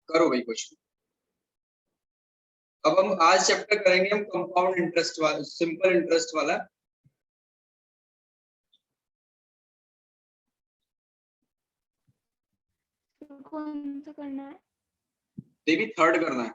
करो भाई क्वेश्चन। अब हम आज चैप्टर करेंगे हम कंपाउंड इंटरेस्ट वाला, सिंपल इंटरेस्ट वाला। कौन सा करना है? देवी थर्ड करना है।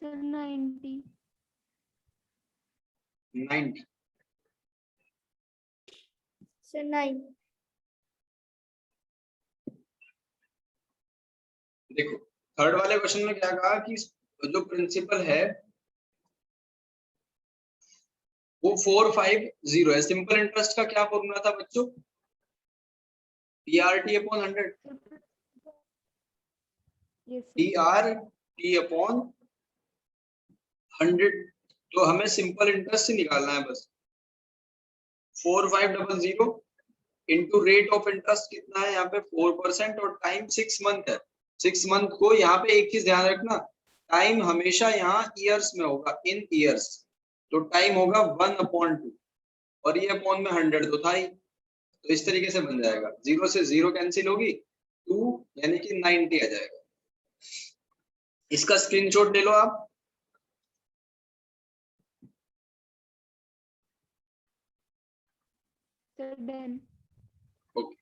सर 90। 90। सर 9। देखो थर्ड वाले क्वेश्चन में क्या कहा कि जो प्रिंसिपल है वो 450 है। सिंपल इंटरेस्ट का क्या फॉर्मूला था बच्चों? PRT upon 100। PRT upon 100। तो हमें सिंपल इंटरेस्ट ही निकालना है बस। 4500 इंटू रेट ऑफ इंटरेस्ट कितना है यहाँ पे 4% और टाइम 6 मंथ है। 6 मंथ को यहाँ पे एक चीज ध्यान रखना, टाइम हमेशा यहाँ ईयर्स में होगा, इन ईयर्स। तो टाइम होगा 1/2 और ये अपॉन में 100 तो था ही। तो इस तरीके से बन जाएगा, 0 से 0 कैंसिल होगी, 2 यानी कि 90 आ जाएगा। इसका स्क्रीनशॉट ले लो आप। Sir done. ओके।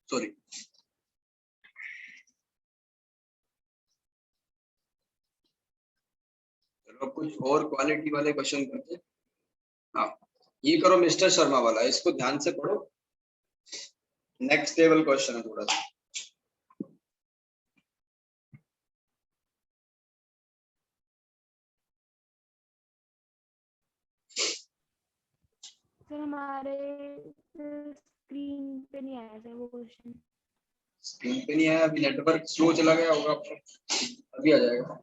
सॉरी। चलो कुछ और क्वालिटी वाले क्वेश्चन करते हैं। हाँ ये करो मिस्टर शर्मा वाला, इसको ध्यान से पढ़ो। नेक्स्ट लेवल क्वेश्चन है थोड़ा सा। सर हमारे स्क्रीन पे नहीं आया सर वो क्वेश्चन। स्क्रीन पे नहीं आया, अभी नेटवर्क स्लो चला गया होगा आपका, अभी आ जाएगा।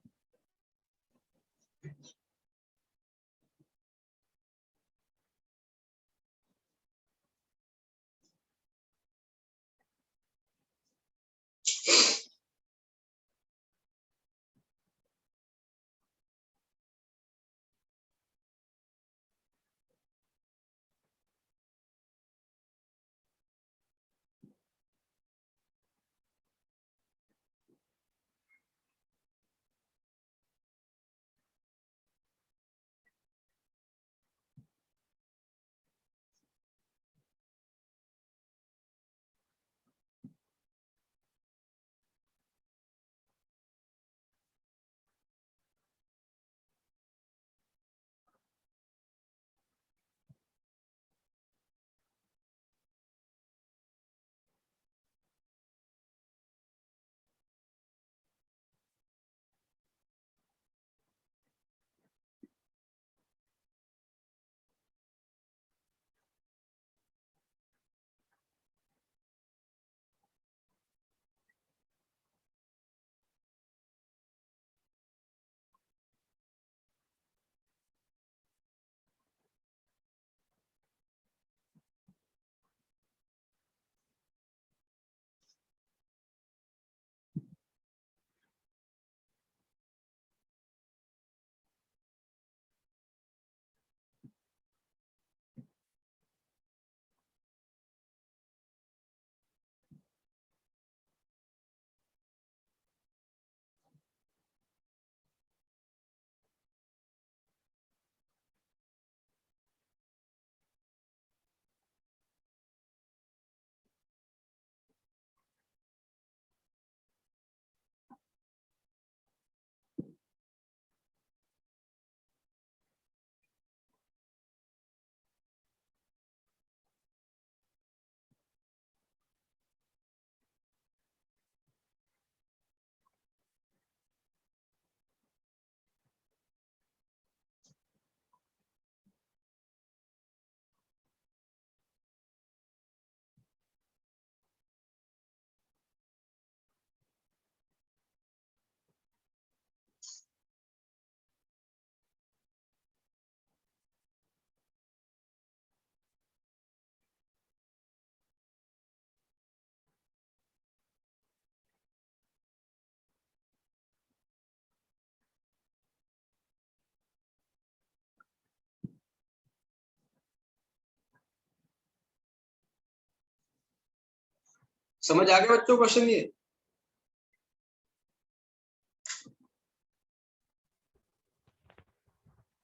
समझ आ गया बच्चों क्वेश्चन ये?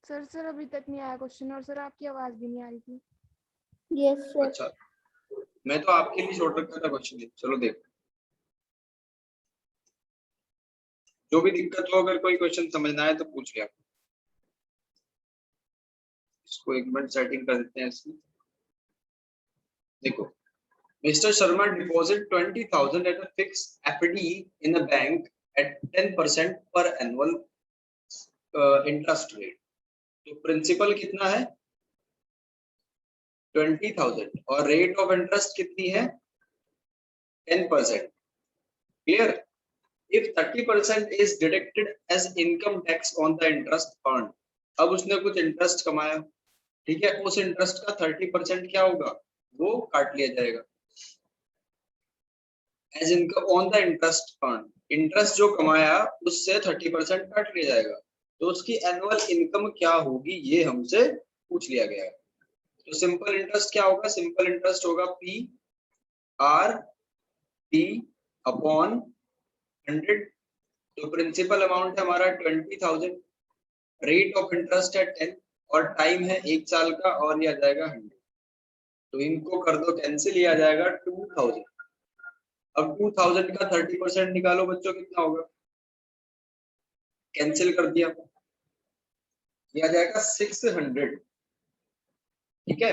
सर अभी तक नहीं आया क्वेश्चन, और सर आपकी आवाज भी नहीं आ रही थी। Yes sir. अच्छा, मैं तो आपके लिए छोड़ रखा था क्वेश्चन। चलो देखो, जो भी दिक्कत हो, अगर कोई क्वेश्चन समझना है तो पूछ लिया। इसको एक मिनट सेटिंग कर देते हैं इसमें। देखो, Mr. Sharma deposit 20,000 at a fixed FD in a bank at 10% per annual interest rate. तो प्रिंसिपल कितना है? 20,000 और रेट ऑफ इंटरेस्ट कितनी है? 10%. Clear? If 30% is deducted as income tax on the interest earned. अब उसने कुछ इंटरेस्ट कमाया, ठीक है, उस इंटरेस्ट का 30% क्या होगा? वो काट लिया जाएगा as income on the interest earn. Interest जो कमाया उससे 30% काट लिया जाएगा, तो उसकी एनुअल इनकम क्या होगी ये हमसे पूछ लिया गया है। तो सिंपल इंटरेस्ट क्या होगा? सिंपल इंटरेस्ट होगा पी आर टी अपॉन 100। तो प्रिंसिपल अमाउंट है हमारा 20,000, रेट ऑफ इंटरेस्ट है 10 और टाइम है 1 साल का, और ये आ जाएगा 100। तो इनको कर दो कैंसिल, ये आ जाएगा 2000। अब 2000 का 30% निकालो बच्चों, कितना होगा? कैंसिल कर दिया, ये आ जाएगा 600। ठीक है,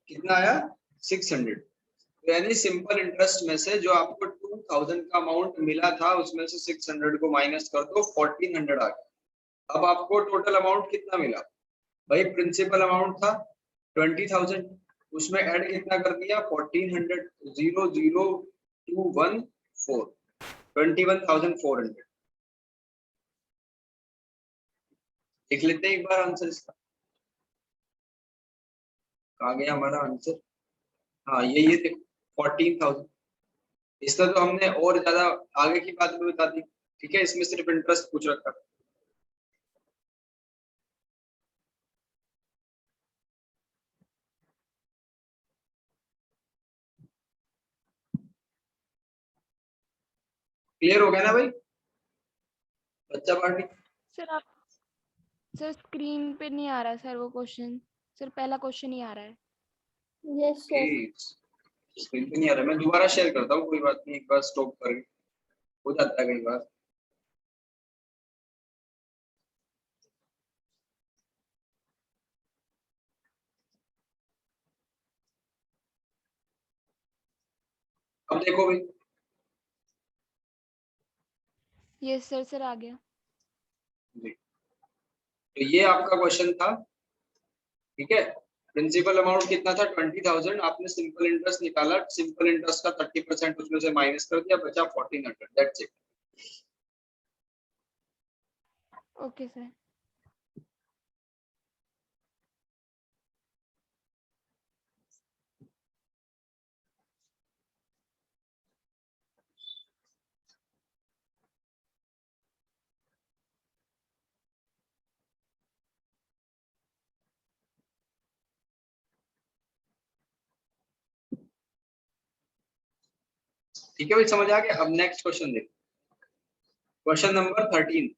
कितना आया? 600। तो यानी सिंपल इंटरेस्ट में से जो आपको 2000 का अमाउंट मिला था उसमें से 600 को माइनस कर दो, 1400 आ गया। अब आपको टोटल अमाउंट कितना मिला? भाई प्रिंसिपल अमाउंट था 20,000, उसमें ऐड कितना कर दिया? 1400। 00214, 21,400। देख लेते हैं एक बार आंसर इसका, कहाँ गया हमारा आंसर? हाँ ये देखो 14,000। इसका तो हमने और ज्यादा आगे की बात भी बता दी, ठीक है, इसमें सिर्फ इंटरेस्ट पूछ रखा। क्लियर हो गया ना भाई बच्चा पार्टी? सर स्क्रीन पे नहीं आ रहा है सर वो क्वेश्चन, सर पहला क्वेश्चन ही आ रहा है। Yes sir. स्क्रीन पे नहीं आ रहा, मैं दोबारा शेयर करता हूँ, कोई बात नहीं, एक बार स्टॉप कर, हो जाता है कई बार। अब देखो भाई, यस सर आ गया। जी, तो ये आपका क्वेश्चन था, ठीक है। प्रिंसिपल अमाउंट कितना था? 20,000। आपने सिंपल इंटरेस्ट निकाला, सिंपल इंटरेस्ट का 30% उसमें से माइनस कर दिया, बचा 1400। That's it. Okay sir. ठीक है भाई, समझ आ गया? अब नेक्स्ट क्वेश्चन देखो, क्वेश्चन नंबर 13।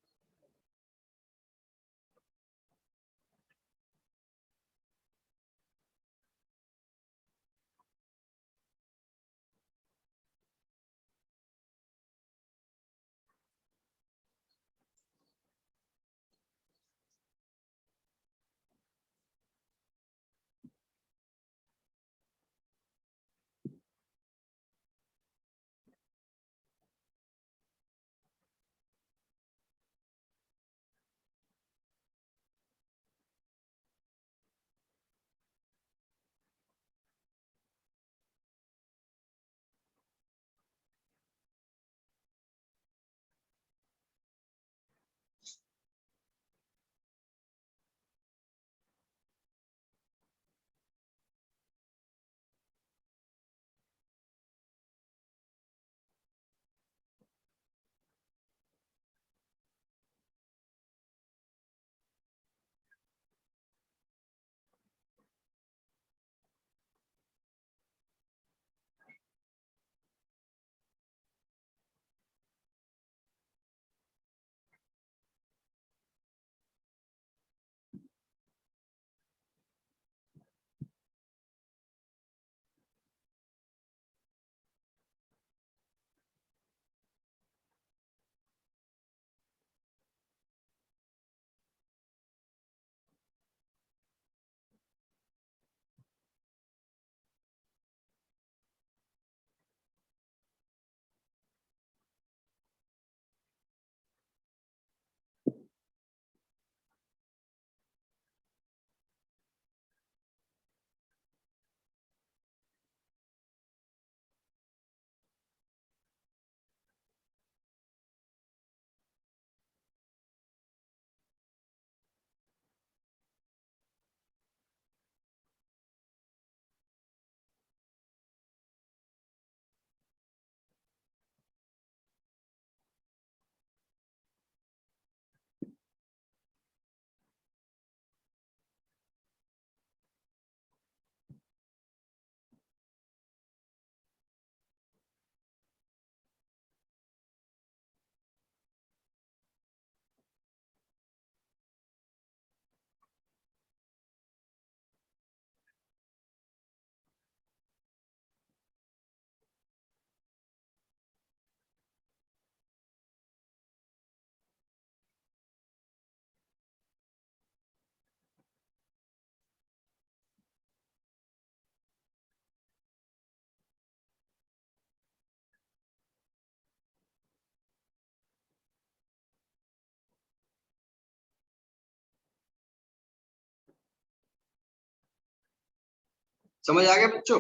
समझ आ गया बच्चों?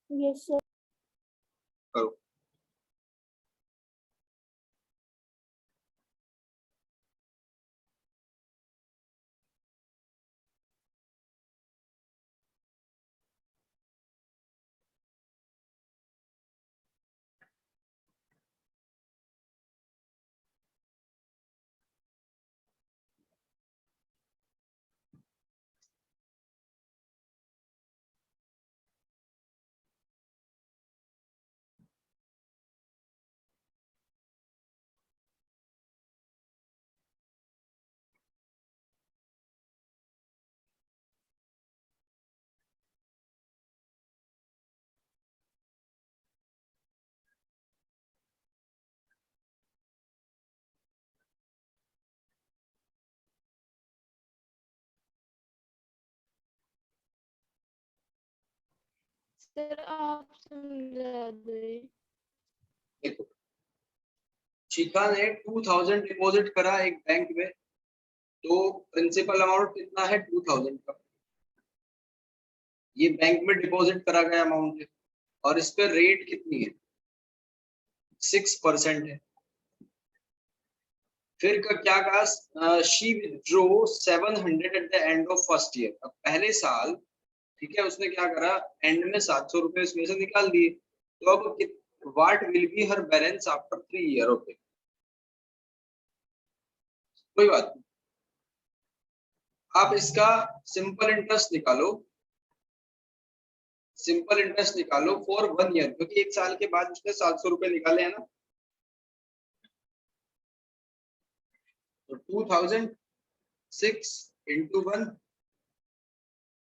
Yes, sir. करो। सर आप समझा दो। देखो, शिखा ने 2000 डिपॉजिट करा एक बैंक में, तो प्रिंसिपल अमाउंट कितना है? 2000 का। ये बैंक में डिपॉजिट करा गया अमाउंट है और इस पे रेट कितनी है? 6% है। फिर का क्या कहा? She withdraw 700 at the end of first year. अब पहले साल, ठीक है, उसने क्या करा? एंड में 700 रुपए इसमें से निकाल दिए। तो अब what will be her balance after 3 year? Okay, कोई बात नहीं, आप इसका सिंपल इंटरेस्ट निकालो। सिंपल इंटरेस्ट निकालो फॉर 1 ईयर, क्योंकि एक साल के बाद उसने 700 रुपए निकाले हैं ना। तो 2006 इंटू 1,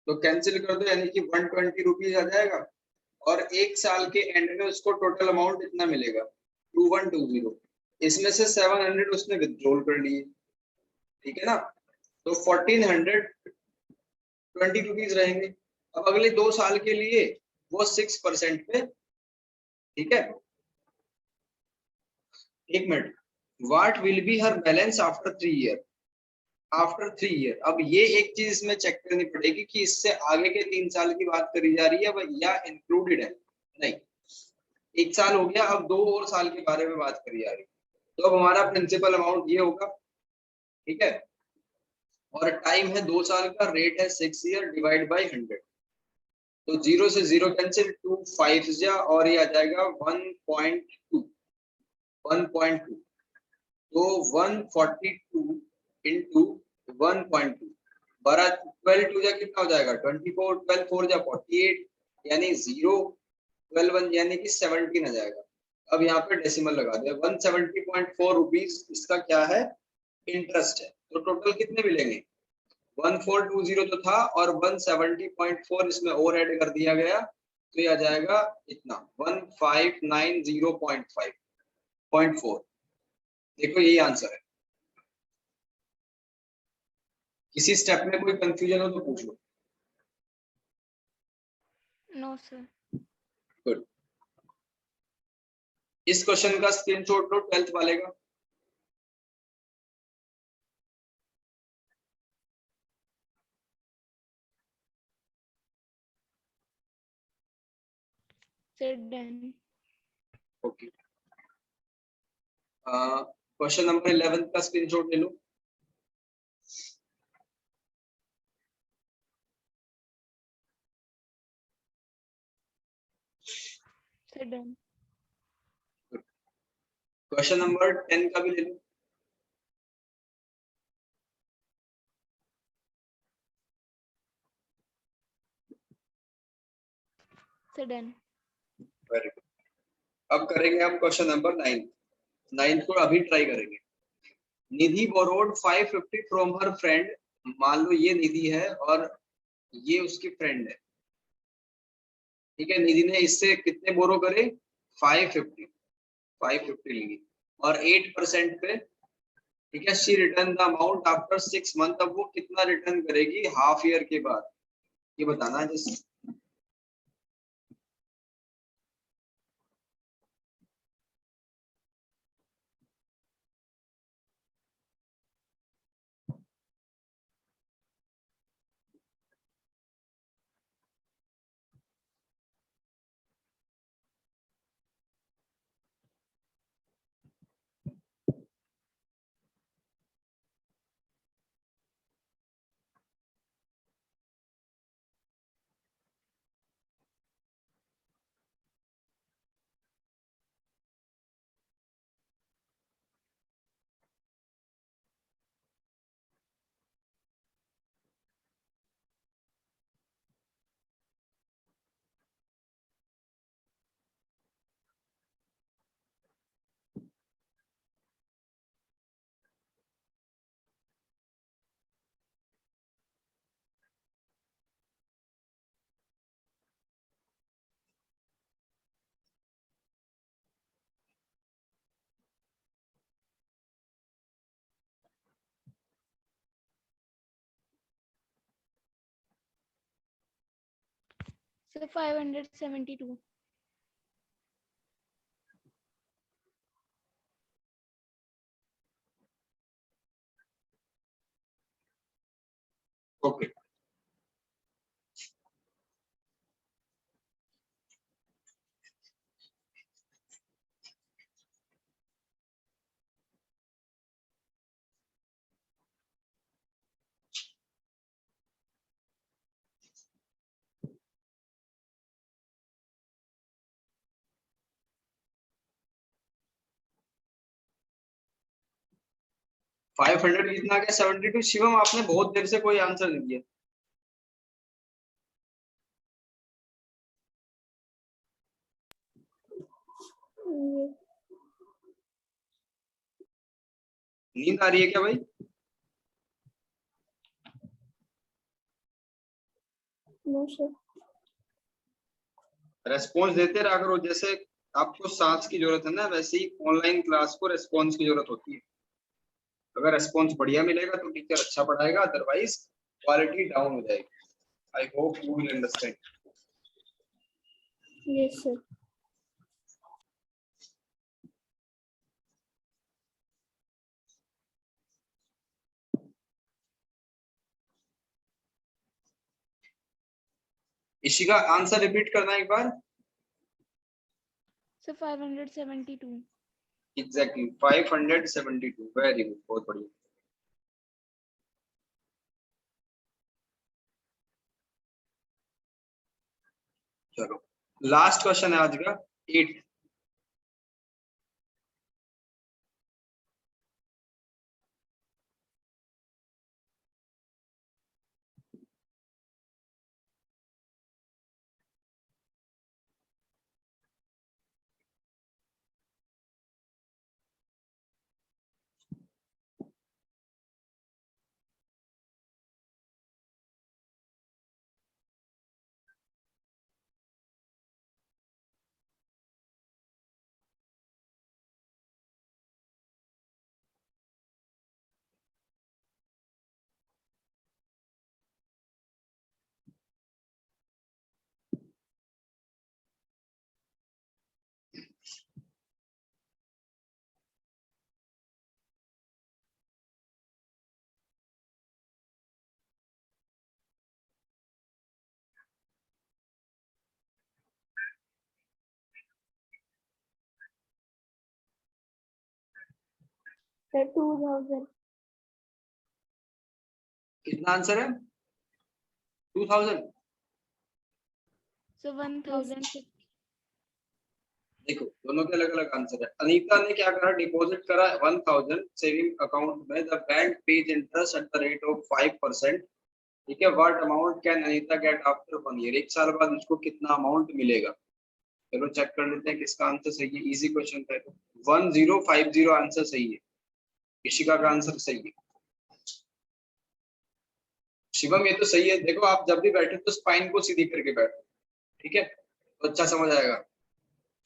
तो कैंसिल कर दो, यानी कि 120 रुपीज आ जाएगा। और एक साल के एंड में उसको टोटल अमाउंट इतना मिलेगा 2120। इसमें से 700 उसने विथड्रॉल कर लिए, ठीक है ना। तो 1420 रुपीज रहेंगे। अब अगले 2 साल के लिए वो 6% पे, ठीक है। एक minute, what will be her balance after 3 year? After 3 year. अब ये एक चीज इसमें चेक करनी पड़ेगी कि इससे आगे के 3 साल की बात करी जा रही है या इंक्लूडेड है। नहीं, एक साल हो गया, अब 2 और साल के बारे में बात करी जा रही है। तो अब हमारा प्रिंसिपल अमाउंट ये होगा, ठीक है। और टाइम है 2 साल का, रेट है 6 ईयर, डिवाइड बाई 100। तो 0 से 0 कैंसिल, 2 5 जा, और ये आ जाएगा 1.2। 1.2, तो 142 इंटू 1.2 12 12 टू जा कितना हो जाएगा? 24, 12 4 जा 48, यानी 0 12 1 यानी कि 17 आ जाएगा। अब यहाँ पे डेसिमल लगा दे, 170.4 रुपीज इसका क्या है? इंटरेस्ट है। तो टोटल कितने मिलेंगे? 1420 तो था, और 170.4 इसमें और ऐड कर दिया गया, तो ये आ जाएगा इतना 1590.5.4। देखो यही आंसर है। किसी स्टेप में कोई कंफ्यूजन हो तो पूछ लो। No sir. गुड। इस क्वेश्चन का स्क्रीनशॉट लो 12th वाले का। Sir done. Okay, question number 11 का स्क्रीनशॉट ले लो। Sir done. क्वेश्चन नंबर 10 का भी ले लो। Sir done. Very good. अब करेंगे हम क्वेश्चन नंबर 9। 9 को अभी ट्राई करेंगे। निधि बोरोड 550 फ्रॉम हर फ्रेंड। मान लो ये निधि है और ये उसकी फ्रेंड है, ठीक है। निधि ने इससे कितने बोरो करे? 550। 550 ली और 8% पे, ठीक है। She return the amount after 6 month. अब वो कितना रिटर्न करेगी हाफ ईयर के बाद? ये बताना है जैसे। So 572. ओके, फाइव हंड्रेड कितना आ गया? 72। शिवम आपने बहुत देर से कोई आंसर नहीं दिया। नींद आ रही है क्या भाई? No sir. रेस्पॉन्स देते रहा करो, जैसे आपको सांस की जरूरत है ना, वैसे ही ऑनलाइन क्लास को रेस्पॉन्स की जरूरत होती है। अगर रेस्पॉन्स बढ़िया मिलेगा तो टीचर अच्छा पढ़ाएगा, अदरवाइज क्वालिटी डाउन हो जाएगी। I hope you will understand. Yes sir. Ishika answer repeat करना एक बार। So 572. एग्जैक्टली 572। वेरी गुड, बहुत बढ़िया। चलो लास्ट क्वेश्चन है आज का, 8। सर 2000। कितना आंसर है? 2000। So 1050. देखो दोनों के अलग अलग आंसर है। अनीता ने क्या करा? डिपॉजिट करा 1000 सेविंग अकाउंट में। The bank page interest at the rate of 5%। ठीक है, what amount can Anita get after 1 year? 1 साल बाद उसको कितना अमाउंट मिलेगा? चलो चेक कर लेते हैं किसका आंसर सही है। इजी क्वेश्चन है। 1050 आंसर सही है। इशिका का आंसर सही है। शिवम ये तो सही है। देखो आप जब भी बैठे तो स्पाइन को सीधी करके बैठो, ठीक है, तो अच्छा समझ आएगा।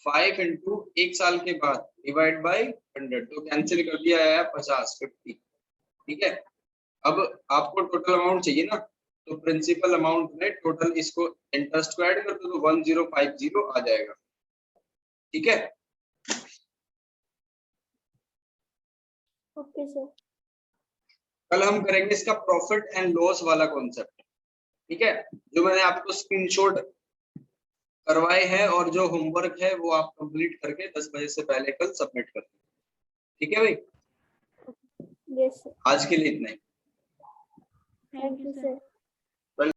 5 इंटू 1 साल के बाद डिवाइड बाई 100, तो कैंसिल कर दिया है 50, 50। ठीक है, अब आपको टोटल अमाउंट चाहिए ना, तो प्रिंसिपल अमाउंट में टोटल इसको इंटरेस्ट को ऐड कर दो तो 1050 आ जाएगा। ठीक है, ओके सर। कल हम करेंगे इसका प्रॉफिट एंड लॉस वाला कॉन्सेप्ट। ठीक है, जो मैंने आपको स्क्रीनशॉट करवाए हैं और जो होमवर्क है वो आप कंप्लीट करके 10 बजे से पहले कल सबमिट कर दें। ठीक है भाई, यस सर। आज के लिए इतना ही। Thank you, sir.